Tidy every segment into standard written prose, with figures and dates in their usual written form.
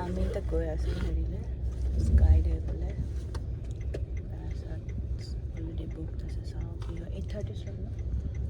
আমি এতিয়া গৈ আছোঁ হেৰিলে স্কাইডাইভ বোলে অলৰেডি বুক আছে চাওঁ কি হয় 8:30 শ্লট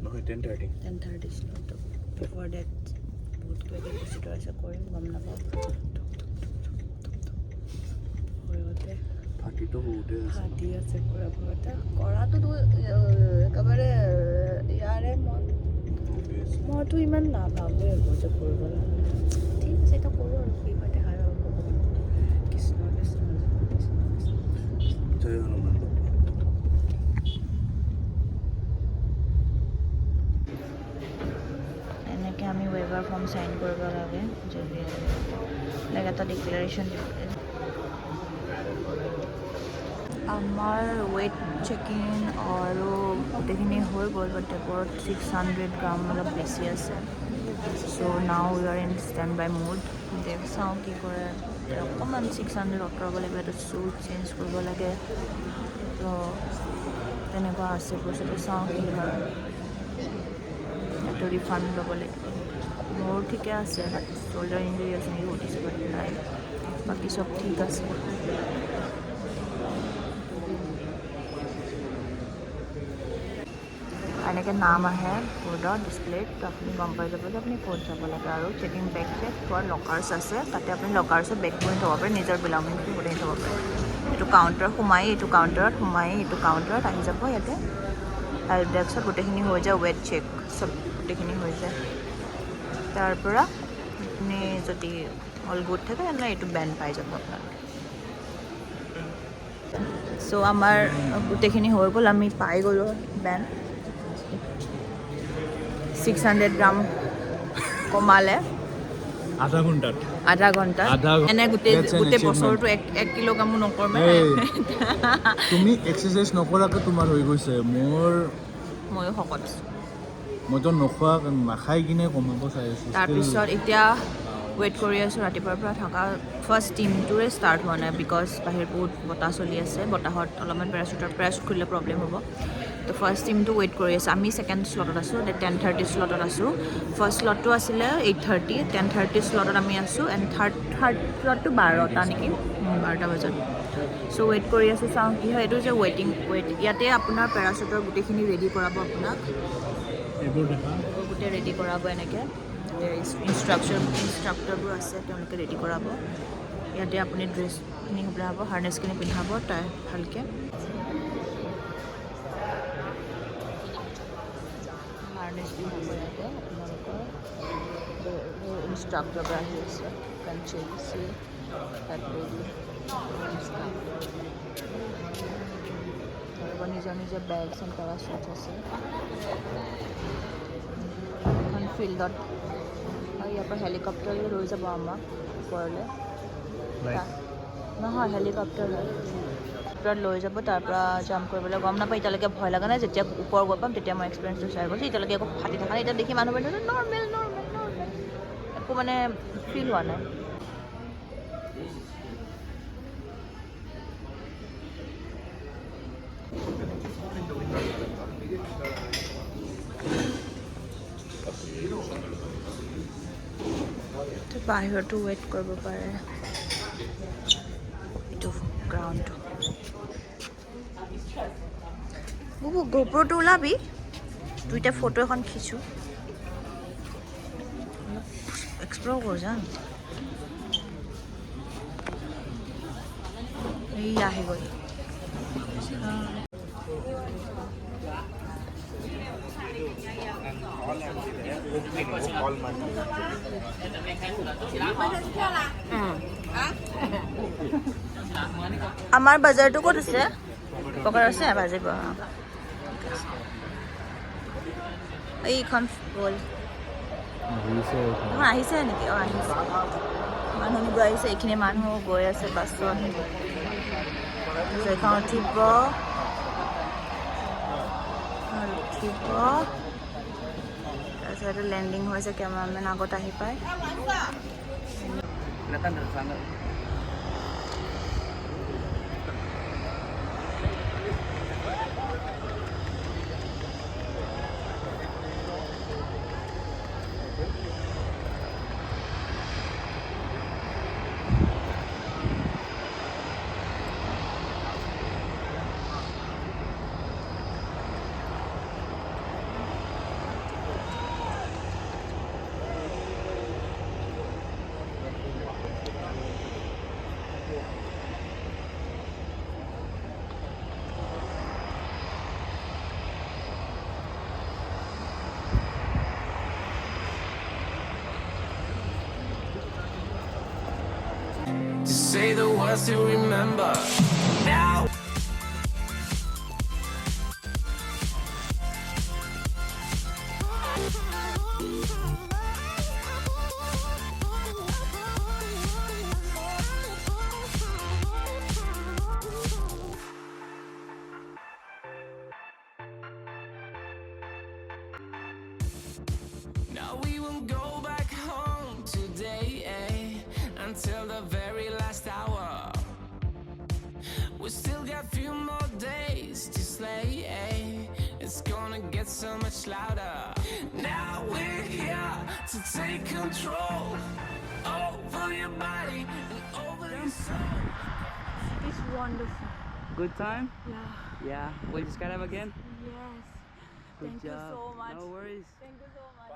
নহয় 10:30 শ্লট বিফৰ ডেট বহুত কিবা কিবি প্ৰচিডৰ আছে কৰিম গম নাপাওঁ ভয়তে ফাটি আছে পুৰা ভয়তে কৰাটোতো একেবাৰে ইয়াৰে মইতো ইমান নাভাবোঁ এইবোৰ যে কৰিব লাগে ঠিক আছে এতিয়া কৰোঁ আৰু কি হয় দেখা যাব কৃষ্ণ কৃষ্ণ কৃষ্ণ কৃষ্ণ জয় হনুমান এনেকৈ আমি ৱেইভাৰ ফৰ্ম চাইন কৰিব লাগে যদি লাইক এটা ডিক্লেৰেশ্যন দিব আমাৰ ৱেইট চেক ইন আৰু গোটেইখিনি হৈ গ'ল বাট ওপৰত 600 গ্ৰাম অলপ বেছি আছে so' now we are in stand by mood চাওঁ কি কৰে অকণমান 600 আঁতৰাব লাগিব এইটো শ্বুট চেঞ্জ কৰিব লাগে তো তেনেকুৱা আছে প্ৰচেছটো চাওঁ কি হয় এইটো ৰিফাণ্ড ল'ব লাগিব মোৰ ঠিকে আছে শ্ব'ল্ডাৰ ইঞ্জুৰি আছে নেকি সুধিছোঁ বাট নাই বাকী চব ঠিক আছে এনেকৈ নাম আহে বৰ্ডত ডিছপ্লেত তো আপুনি গম পাই যাব যে আপুনি ক'ত যাব লাগে আৰু চেকিং বেগ চেক হোৱাৰ লকাৰ্ছ আছে তাতে আপুনি লকাৰ্ছত বেগ কৰি থ'ব পাৰে নিজৰ বিলংগিংখিনি গোটেই থ'ব পাৰে এইটো কাউণ্টাৰত সোমাই এইটো কাউণ্টাৰত আহি যাব ইয়াতে হেল্প ডেস্কত গোটেইখিনি হৈ যায় ৱেট চেক চব গোটেইখিনি হৈ যায় তাৰ পৰা আপুনি যদি অল গুড থাকে তেনেহ'লে এইটো বেণ্ড পাই যাব আপোনালোকে চ' আমাৰ গোটেইখিনি হৈ গ'ল আমি পাই গ'লোঁ বেণ্ড 600 গ্ৰাম কমালে আধা ঘণ্টাত এনে গোটেই বছৰটো 1 কিলোগ্ৰামো নকৰ্মে তুমি এক্সাৰচাইজ নকৰাকৈ তোমাৰ হৈ গৈছে ময়ো শকত মইতো নাখাই কিনে কমাব চাই আছোঁ তাৰপিছত এতিয়া ৱেইট কৰি আছোঁ ৰাতিপুৱাৰ পৰা থকা ফাৰ্ষ্ট টিমটোৰে ষ্টাৰ্ট হোৱা নাই বিকজ বাহিৰত বহুত বতাহ চলি আছে বতাহত অলপমান পেৰাচুট খুলিলে প্ৰব্লেম হ'ব তো ফাৰ্ষ্ট টিমটো ৱেইট কৰি আছে আমি ছেকেণ্ড শ্লটত আছোঁ 10:30 শ্লটত আছোঁ ফাৰ্ষ্ট শ্লটটো আছিলে 8:30 10:30 শ্লটত আমি আছোঁ এণ্ড থাৰ্ড শ্লটটো 12টা নেকি 12টা বজাত চ' ৱেইট কৰি আছোঁ চাওঁ কি হয় এইটো যে ৱেইট ইয়াতে আপোনাৰ পেৰাচুটৰ গোটেইখিনি ৰেডি কৰাব আপোনাক এইবোৰ গোটেই ৰেডি কৰাব এনেকৈ ইনষ্ট্ৰাক্টৰবোৰ আছে তেওঁলোকে ৰেডি কৰাব ইয়াতে আপুনি ড্ৰেছখিনি পিন্ধাব হাৰ্নেছখিনি পিন্ধাব তাই ভালকৈ হাৰ্নেছ পিন্ধাব ইয়াতে আপোনালোকৰ ইনষ্ট্ৰাক্টৰবোৰ আহি আছে কনচেঞ্চি তাত ৰেডি আৰু নিজৰ নিজৰ বেগছ এণ্ড পেৰাচুট আছে এখন ফিল্ডত ইয়াৰ পৰা হেলিকপ্টাৰ লৈ যাব আমাক ওপৰলৈ নহয় হেলিকপ্টাৰ হয় লৈ যাব তাৰ পৰা জাম্প কৰিবলৈ গম নাপায় এতিয়ালৈকে ভয় লগা নাই যেতিয়া ওপৰ গৈ পাম তেতিয়া মই এক্সপিৰিয়েঞ্চটো শ্বেয়াৰ কৰিছোঁ এতিয়ালৈকে একো ফাটি থকা নাই এতিয়া দেখি মানুহবোৰে নৰ্মেল একো মানে ফিল হোৱা নাই বাহিৰতো ৱেইট কৰিব পাৰে এইটো গ্ৰাউণ্ডটো গোপ্ৰটো ওলাবি দুইটা ফটো এখন খিচো এক্সপ্ল'ৰ কৰ যাম এই আহি গ'ল আমাৰ বাজাৰটো ক'ত আছে পকাৰ আছে বাজিব এইখন গ'ল আহিছে নেকি অঁ আহিছে মানুহ নিব আহিছে এইখিনি মানুহ গৈ আছে বাছত এইখন উঠিব তাৰপিছত লেণ্ডিং হৈছে কেমেৰামেন আগত আহি পায় Just say the words to remember. Now. Now we won't go back home today, until the very last hour. We still got few more days to slay, it's gonna get so much louder. Now we're here to take control over your body and over your soul. It's wonderful. Good time? Yeah. Yeah. Will you skydive again? Yes. Good Thank job. you so much. No worries. Thank you so much.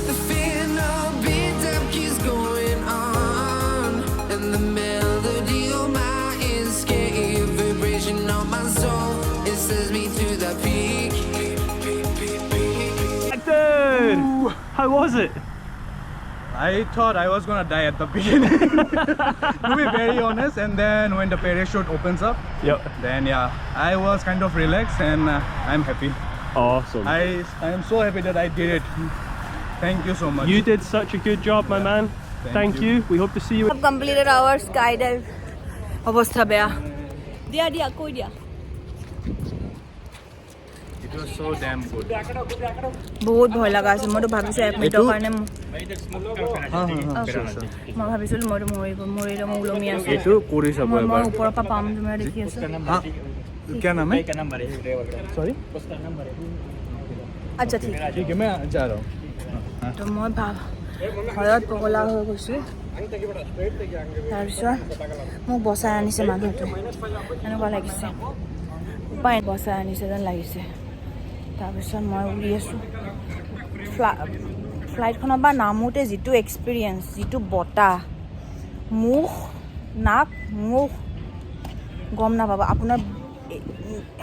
The feeling of beat-up keeps going on, and the melody of my escape, vibration on my soul, it sends me to the peak. Dude, how was it? I thought I was gonna die at the beginning, to be very honest. And then when the parachute opens up, Yep. then yeah, I was kind of relaxed and I'm happy. Awesome. I am so happy that I did it. Thank you so much. You did such a good job, my man. Thank you. We hope to see you. We have completed our skydive. অৱস্থা বেয়া দিয়া দিয়া কৈ দিয়া It was so damn good. বহুত ভয় লগা আছে মইতো ভাবিছোঁ 1 মিনিটৰ কাৰণে মই ভাবিছিলোঁ মইতো মৰিলে মই ওলমি আছোঁ এইটো কৰি চাব মই এবাৰ ওপৰৰ পৰা পাম তুমি দেখি আছোঁ हाँ क्या नाम है सॉरी আচ্ছা ঠিক ठीक है मैं जा रहा हूँ তো মই ভয়ত পগলা হৈ গৈছোঁ তাৰপিছত মোক বচাই আনিছে মানুহটোৱে এনেকুৱা লাগিছে উপায় বচাই আনিছে যেন লাগিছে তাৰপিছত মই উৰি আছোঁ ফ্লাইটখনৰ পৰা নামোতে যিটো এক্সপিৰিয়েঞ্চ যিটো বতাহ মুখ নাক মুখ গম নাপাব আপোনাৰ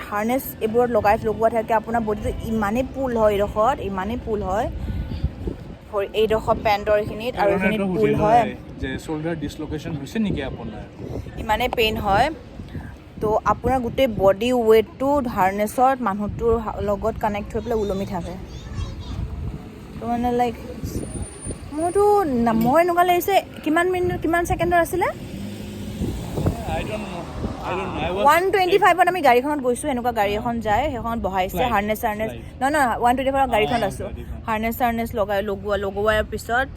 হাৰ্নেছ এইবোৰত লগোৱা থাকে আপোনাৰ বডিটো ইমানেই পুল হয় এইডোখৰত ইমানেই পুল হয় এইডোখৰ পেণ্টৰ এইখিনিত আৰু এইখিনিত পুল হয় যে শোল্ডাৰ ডিসলোকেশন হৈছে নেকি আপোনাৰ ইমানেই পেইন হয় তো আপোনাৰ গোটেই বডি ৱেইটটো হাৰ্নেছত মানুহটোৰ লগত কানেক্ট হৈ পেলাই ওলমি থাকে তো মানে লাইক মোৰতো মই এনেকুৱা লাগিছে কিমান ছেকেণ্ডৰ আছিলে I don't know 125ত আমি গাড়ীখনত গৈছোঁ এনেকুৱা গাড়ী এখন যায় সেইখনত বহাইছে হাৰ্নেছ নহয় 125ত গাড়ীখনত আছোঁ হাৰ্নেছ লগোৱাৰ পিছত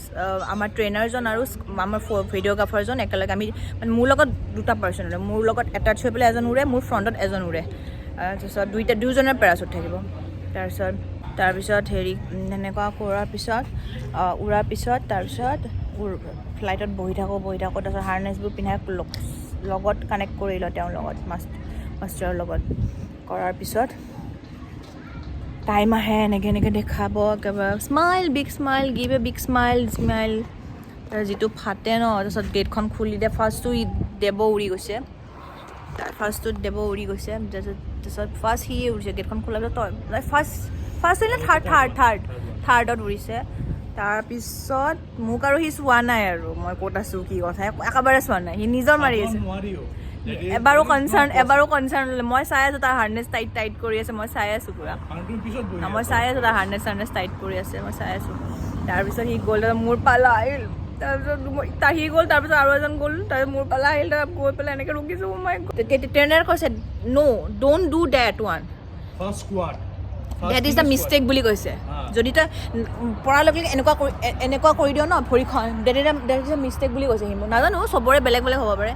আমাৰ ট্ৰেইনাৰজন আৰু আমাৰ ভিডিঅ'গ্ৰাফাৰজন একেলগে আমি মানে মোৰ লগত দুটা পাৰ্চন উৰে মোৰ লগত এটাচ হৈ পেলাই এজন উৰে মোৰ ফ্ৰণ্টত এজন উৰে তাৰপিছত দুজনৰ পেৰাচুট থাকিব তাৰপিছত হেৰি এনেকুৱা কৰাৰ পিছত উৰাৰ পিছত তাৰপিছত ফ্লাইটত বহি থাকোঁ তাৰপিছত হাৰ্নেছবোৰ পিন্ধাই লগত কানেক্ট কৰি লওঁ তেওঁৰ লগত মাষ্টাৰৰ লগত কৰাৰ পিছত টাইম আহে এনেকৈ দেখাব একেবাৰে smile big smile give a big smile যিটো ফাটে ন তাৰপিছত গেটখন খুলি দিয়ে ফাৰ্ষ্টটো দেৱ উৰি গৈছে তাৰপিছত ফাৰ্ষ্ট সি উৰিছে গেটখন খোলাৰ পিছত ফাৰ্ষ্ট হ'লে থাৰ্ডত উৰিছে তাৰপিছত মোক আৰু সি চোৱা নাই আৰু মই ক'ত আছোঁ কি কথা একেবাৰে চোৱা নাই সি নিজৰ মাৰি আছে এবাৰো কনচাৰ্ণ ল'লে মই চাই আছোঁ তাৰ হাৰ্নেছ টাইট কৰি আছে মই চাই আছোঁ পূৰা মই চাই আছোঁ তাৰ হাৰ্নেছ টাইট কৰি আছে মই চাই আছোঁ তাৰপিছত সি গ'ল মোৰ পালা আহিল তাৰপিছত সি গ'ল তাৰপিছত আৰু এজন গ'ল তাৰপিছত মোৰ পালা আহিল তাৰ গৈ পেলাই এনেকৈ ৰখিছোঁ মই ট্ৰেইনাৰে কৈছে no' don't do that one first squat that is the mistake বুলি কৈছে যদি তই পঢ়াৰ লগে লগে এনেকুৱা কৰি দিয় ন ভৰিখন ডেট ইজ দ্য মিষ্টেক বুলি কৈছে সি মোক নাজানো চবৰে বেলেগ হ'ব পাৰে